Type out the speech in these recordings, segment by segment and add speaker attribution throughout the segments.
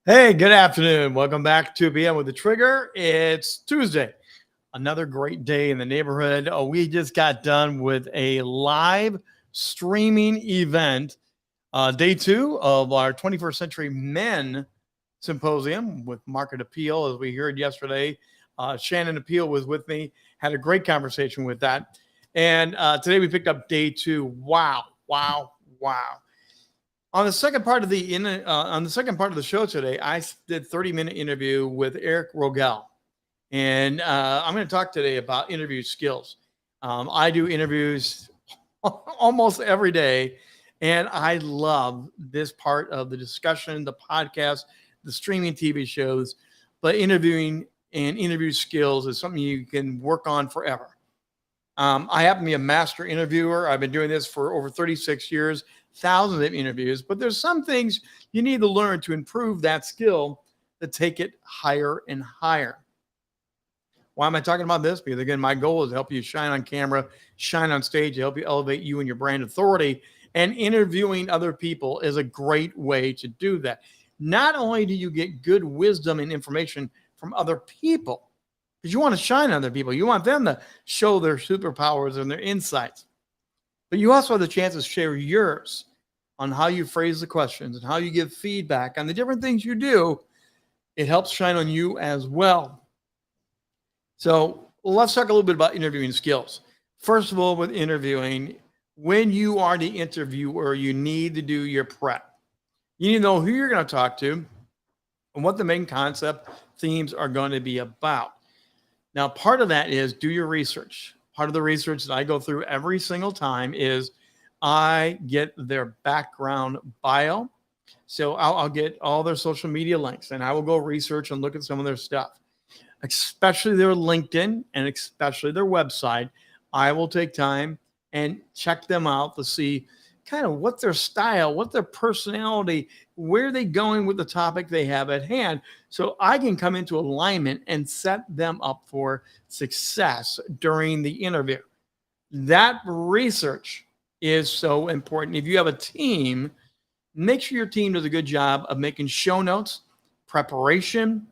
Speaker 1: Hey, good afternoon. Welcome back to PM with the Trigger. It's Tuesday. Another great day in the neighborhood. Oh, we just got done with a live streaming event, day two of our 21st Century Men Symposium with Market Appeal. As we heard yesterday, Shannon Appeal was with me, had a great conversation with that. And today we picked up day two. Wow, wow, wow. On the second part of the show today, I did 30-minute interview with Eric Rogel, and I'm going to talk today about interview skills. I do interviews almost every day, and I love this part of the discussion, the podcast, the streaming TV shows. But interviewing and interview skills is something you can work on forever. I happen to be a master interviewer. I've been doing this for over 36 years, thousands of interviews, but there's some things you need to learn to improve that skill to take it higher and higher. Why am I talking about this? Because again, my goal is to help you shine on camera, shine on stage, to help you elevate you and your brand authority. And interviewing other people is a great way to do that. Not only do you get good wisdom and information from other people, because you want to shine on other people, you want them to show their superpowers and their insights. But you also have the chance to share yours on how you phrase the questions and how you give feedback on the different things you do. It helps shine on you as well. So let's talk a little bit about interviewing skills. First of all, with interviewing, when you are the interviewer, you need to do your prep. You need to know who you're going to talk to and what the main concept themes are going to be about. Now, part of that is do your research. Part of the research that I go through every single time is I get their background bio. So I'll get all their social media links and I will go research and look at some of their stuff, especially their LinkedIn and especially their website. I will take time and check them out to see kind of what their style, what their personality, where they going with the topic they have at hand. So I can come into alignment and set them up for success during the interview. That research is so important. If you have a team, make sure your team does a good job of making show notes, preparation.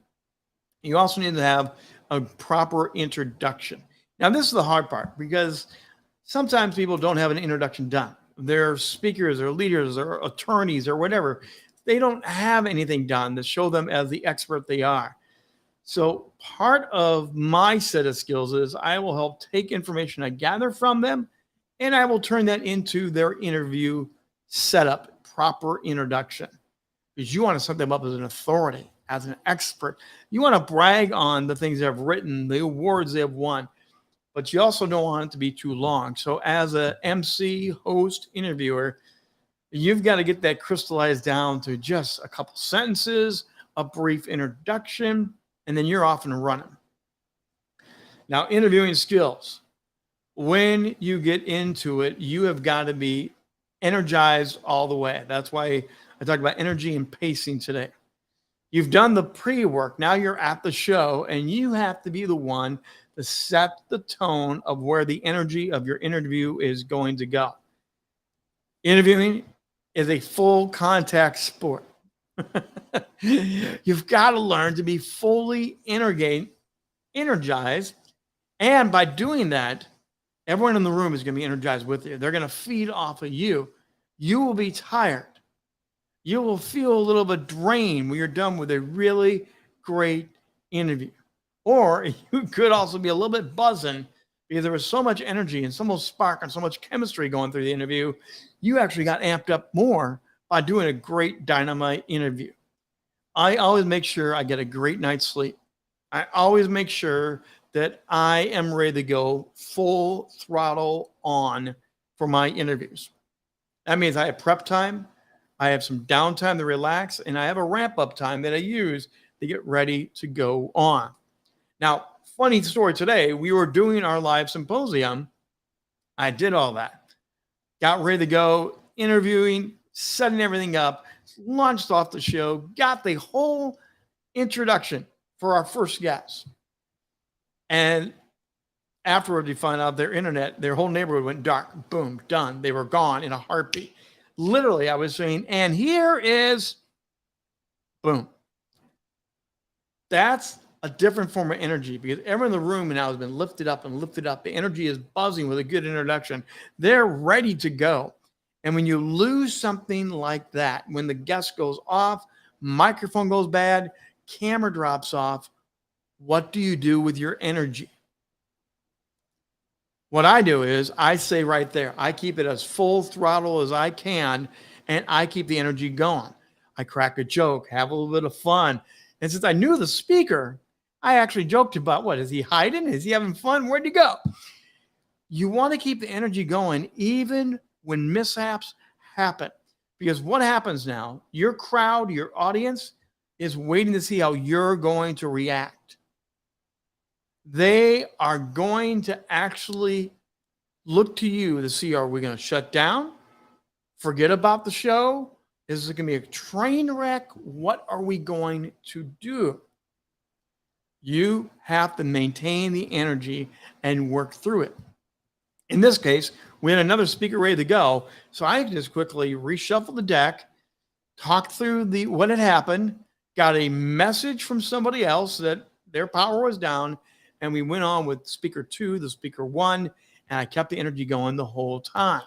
Speaker 1: You also need to have a proper introduction. Now, this is the hard part because sometimes people don't have an introduction done. They're speakers or leaders or attorneys or whatever. They don't have anything done to show them as the expert they are. So part of my set of skills is I will help take information I gather from them and I will turn that into their interview setup, proper introduction. Because you want to set them up as an authority, as an expert. You want to brag on the things they've written, the awards they've won, but you also don't want it to be too long. So as a MC, host, interviewer, you've got to get that crystallized down to just a couple sentences, a brief introduction, and then you're off and running. Now, interviewing skills. When you get into it, you have got to be energized all the way. That's why I talked about energy and pacing today. You've done the pre-work. Now you're at the show, and you have to be the one to set the tone of where the energy of your interview is going to go. Interviewing is a full contact sport. You've got to learn to be fully energized. And by doing that, everyone in the room is going to be energized with you. They're going to feed off of you. You will be tired. You will feel a little bit drained when you're done with a really great interview. Or you could also be a little bit buzzing because there was so much energy and so much spark and so much chemistry going through the interview. You actually got amped up more by doing a great dynamite interview. I always make sure I get a great night's sleep. I always make sure that I am ready to go full throttle on for my interviews. That means I have prep time, I have some downtime to relax, and I have a ramp up time that I use to get ready to go on. Now, funny story today, we were doing our live symposium. I did all that, got ready to go, interviewing, setting everything up, launched off the show, got the whole introduction for our first guest. And afterward, we find out their whole neighborhood went dark. Boom, done. They were gone in a heartbeat. Literally, I was saying, and here is, boom. That's a different form of energy because everyone in the room now has been lifted up and lifted up. The energy is buzzing with a good introduction. They're ready to go. And when you lose something like that, when the guest goes off, microphone goes bad, camera drops off, what do you do with your energy? What I do is I say right there, I keep it as full throttle as I can, and I keep the energy going. I crack a joke, have a little bit of fun. And since I knew the speaker, I actually joked about what? Is he hiding? Is he having fun? Where'd he go? You want to keep the energy going even when mishaps happen. Because what happens now, your crowd, your audience is waiting to see how you're going to react. They are going to actually look to you to see, are we going to shut down? Forget about the show? Is it going to be a train wreck? What are we going to do? You have to maintain the energy and work through it. In this case, we had another speaker ready to go. So I just quickly reshuffled the deck, talked through what had happened, got a message from somebody else that their power was down, and we went on with speaker 2, the speaker 1, and I kept the energy going the whole time.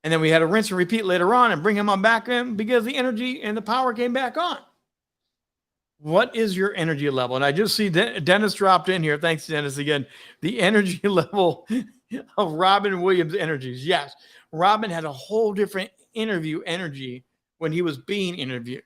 Speaker 1: And then we had to rinse and repeat later on and bring him on back in because the energy and the power came back on. What is your energy level? And I just see Dennis dropped in here. Thanks, Dennis, again. The energy level of Robin Williams' energies. Yes, Robin had a whole different interview energy when he was being interviewed.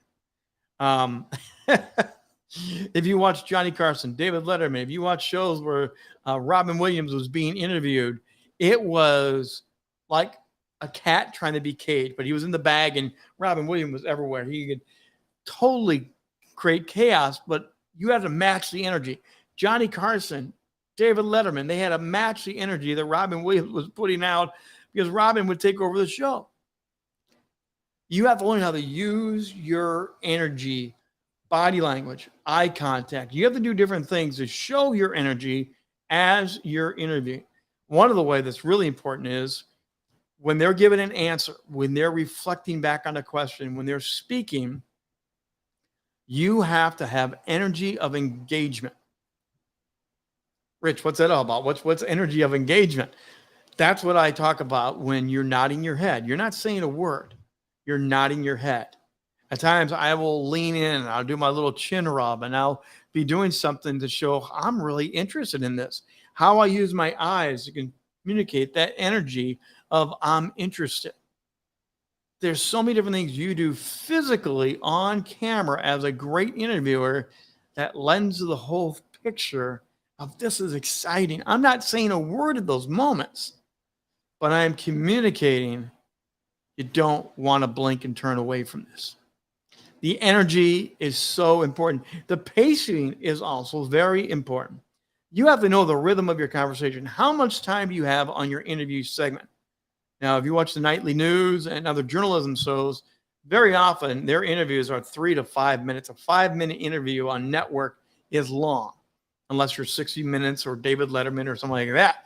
Speaker 1: If you watch Johnny Carson, David Letterman, if you watch shows where Robin Williams was being interviewed, it was like a cat trying to be caged, but he was in the bag and Robin Williams was everywhere. He could totally create chaos, but you had to match the energy. Johnny Carson, David Letterman, they had to match the energy that Robin Williams was putting out because Robin would take over the show. You have to learn how to use your energy, body language, eye contact. You have to do different things to show your energy as you're interviewing. One of the ways that's really important is when they're given an answer, when they're reflecting back on a question, when they're speaking, you have to have energy of engagement. Rich, what's that all about? What's energy of engagement? That's what I talk about when you're nodding your head. You're not saying a word. You're nodding your head. At times I will lean in and I'll do my little chin rub and I'll be doing something to show I'm really interested in this. How I use my eyes to communicate that energy of I'm interested. There's so many different things you do physically on camera as a great interviewer that lends to the whole picture of this is exciting. I'm not saying a word at those moments, but I am communicating you don't want to blink and turn away from this. The energy is so important. The pacing is also very important. You have to know the rhythm of your conversation. How much time do you have on your interview segment? Now, if you watch the nightly news and other journalism shows, very often their interviews are 3 to 5 minutes. A 5-minute interview on network is long, unless you're 60 Minutes or David Letterman or something like that.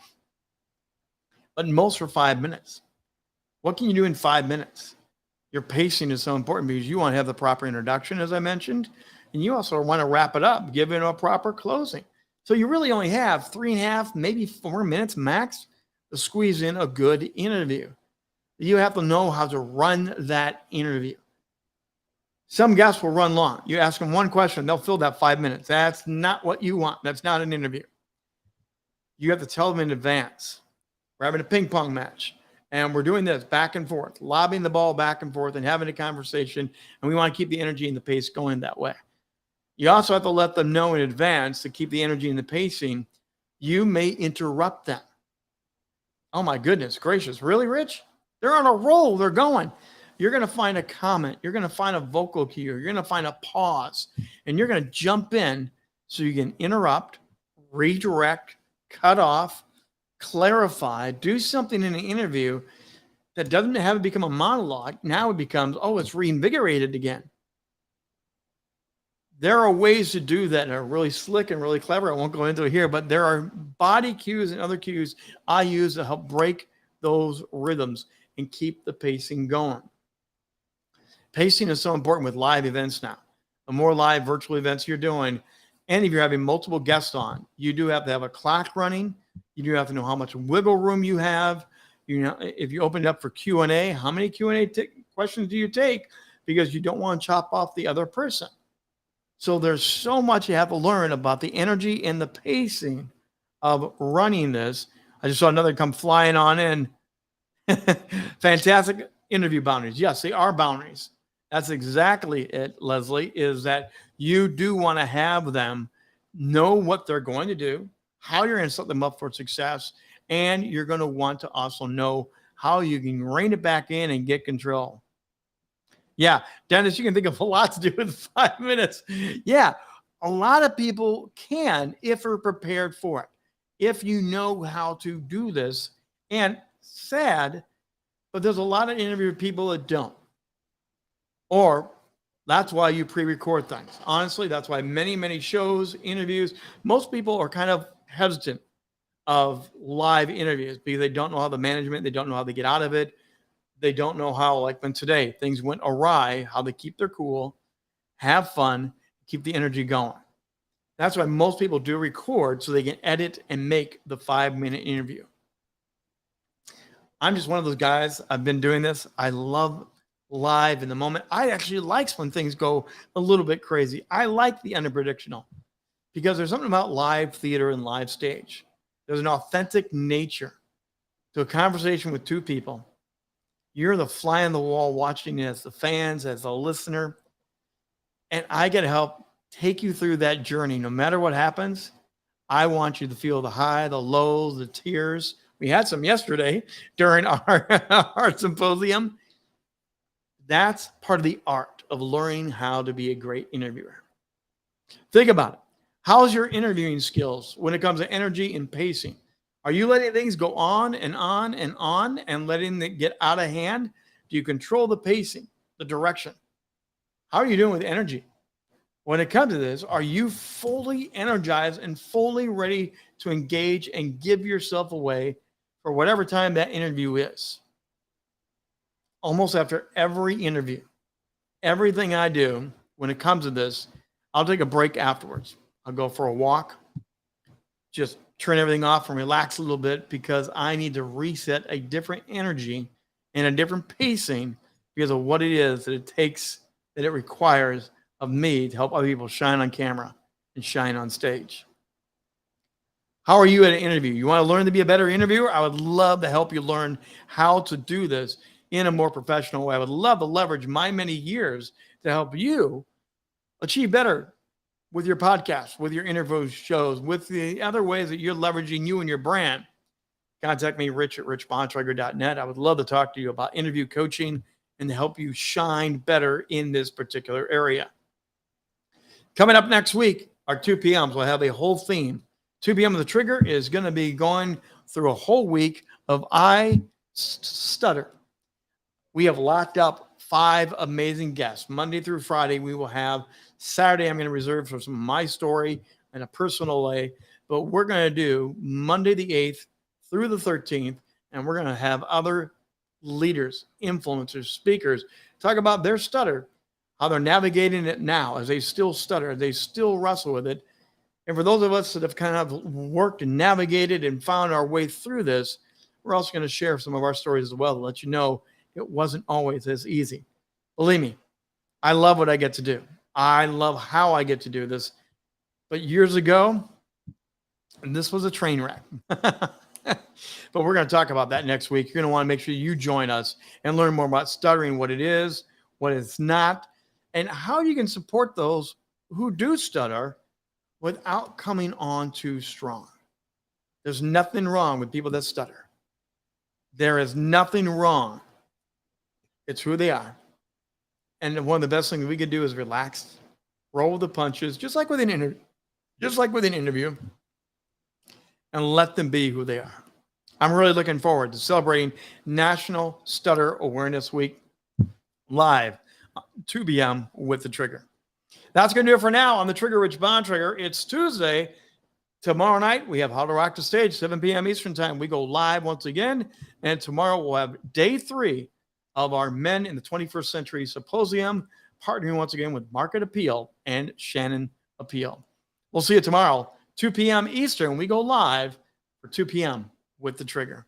Speaker 1: But most are 5 minutes. What can you do in 5 minutes? Your pacing is so important because you want to have the proper introduction, as I mentioned, and you also want to wrap it up, give it a proper closing. So you really only have 3.5, maybe 4 minutes max to squeeze in a good interview. You have to know how to run that interview. Some guests will run long. You ask them one question, they'll fill that 5 minutes. That's not what you want. That's not an interview. You have to tell them in advance. We're having a ping pong match. And we're doing this back and forth, lobbing the ball back and forth and having a conversation. And we want to keep the energy and the pace going that way. You also have to let them know in advance to keep the energy and the pacing. You may interrupt them. Oh my goodness gracious. Really, Rich? They're on a roll. They're going. You're going to find a comment. You're going to find a vocal cue. You're going to find a pause. And you're going to jump in so you can interrupt, redirect, cut off, clarify, do something in an interview that doesn't have to become a monologue. Now it becomes, oh, it's reinvigorated again. There are ways to do that that are really slick and really clever. I won't go into it here, but there are body cues and other cues I use to help break those rhythms and keep the pacing going. Pacing is so important with live events now. the more live virtual events you're doing, and if you're having multiple guests on, you do have to have a clock running. You do have to know how much wiggle room you have. You know, if you open it up for Q&A, how many Q&A questions do you take? Because you don't want to chop off the other person. So there's so much you have to learn about the energy and the pacing of running this. I just saw another come flying on in. Fantastic interview boundaries. Yes, they are boundaries. That's exactly it, Leslie, is that you do want to have them know what they're going to do, how you're going to set them up for success, and you're going to want to also know how you can rein it back in and get control. Yeah, Dennis, you can think of a lot to do with 5 minutes. Yeah, a lot of people can if they're prepared for it, if you know how to do this. And sad, but there's a lot of interview people that don't. Or that's why you pre-record things. Honestly, that's why many shows, interviews, most people are kind of hesitant of live interviews because they don't know how the management, they don't know how they get out of it. They don't know how, like when today things went awry, how they keep their cool, have fun, keep the energy going. That's why most people do record so they can edit and make the 5-minute interview. I'm just one of those guys. I've been doing this. I love live in the moment. I actually like when things go a little bit crazy. I like the unpredictable because there's something about live theater and live stage. There's an authentic nature to a conversation with two people. You're the fly on the wall watching it as the fans, as a listener. And I get to help take you through that journey. No matter what happens, I want you to feel the high, the lows, the tears. We had some yesterday during our symposium. That's part of the art of learning how to be a great interviewer. Think about it. How's your interviewing skills when it comes to energy and pacing? Are you letting things go on and on and on and letting it get out of hand? Do you control the pacing, the direction? How are you doing with energy? When it comes to this, are you fully energized and fully ready to engage and give yourself away for whatever time that interview is? Almost after every interview, everything I do when it comes to this, I'll take a break afterwards. I'll go for a walk, just turn everything off and relax a little bit because I need to reset a different energy and a different pacing because of what it is that it takes, that it requires of me to help other people shine on camera and shine on stage. How are you at an interview? You want to learn to be a better interviewer? I would love to help you learn how to do this in a more professional way. I would love to leverage my many years to help you achieve better with your podcast, with your interview shows, with the other ways that you're leveraging you and your brand. Contact me, Rich at richbontrager.net. I would love to talk to you about interview coaching and to help you shine better in this particular area. Coming up next week, our 2 p.m.s will have a whole theme. 2 p.m. of the Trigger is going to be going through a whole week of I Stutter. We have locked up 5 amazing guests. Monday through Friday, we will have. Saturday, I'm going to reserve for some of my story in a personal way. But we're going to do Monday the 8th through the 13th, and we're going to have other leaders, influencers, speakers talk about their stutter, how they're navigating it now as they still stutter, they still wrestle with it. And for those of us that have kind of worked and navigated and found our way through this, we're also going to share some of our stories as well to let you know it wasn't always as easy. Believe me, I love what I get to do. I love how I get to do this. But years ago, and this was a train wreck. But we're going to talk about that next week. You're going to want to make sure you join us and learn more about stuttering, what it is, what it's not, and how you can support those who do stutter without coming on too strong. There's nothing wrong with people that stutter. There is nothing wrong. It's who they are. And one of the best things we could do is relax, roll with the punches, just like with an interview, and let them be who they are. I'm really looking forward to celebrating National Stutter Awareness Week live, 2 p.m. with the Trigger. That's going to do it for now on the Trigger, Rich Bontrager. It's Tuesday. Tomorrow night, we have How to Rock the Stage, 7 p.m. Eastern Time. We go live once again. And tomorrow, we'll have day 3 of our Men in the 21st Century Symposium, partnering once again with Market Appeal and Shannon Appeal. We'll see you tomorrow, 2 p.m. Eastern. We go live for 2 p.m. with The Trigger.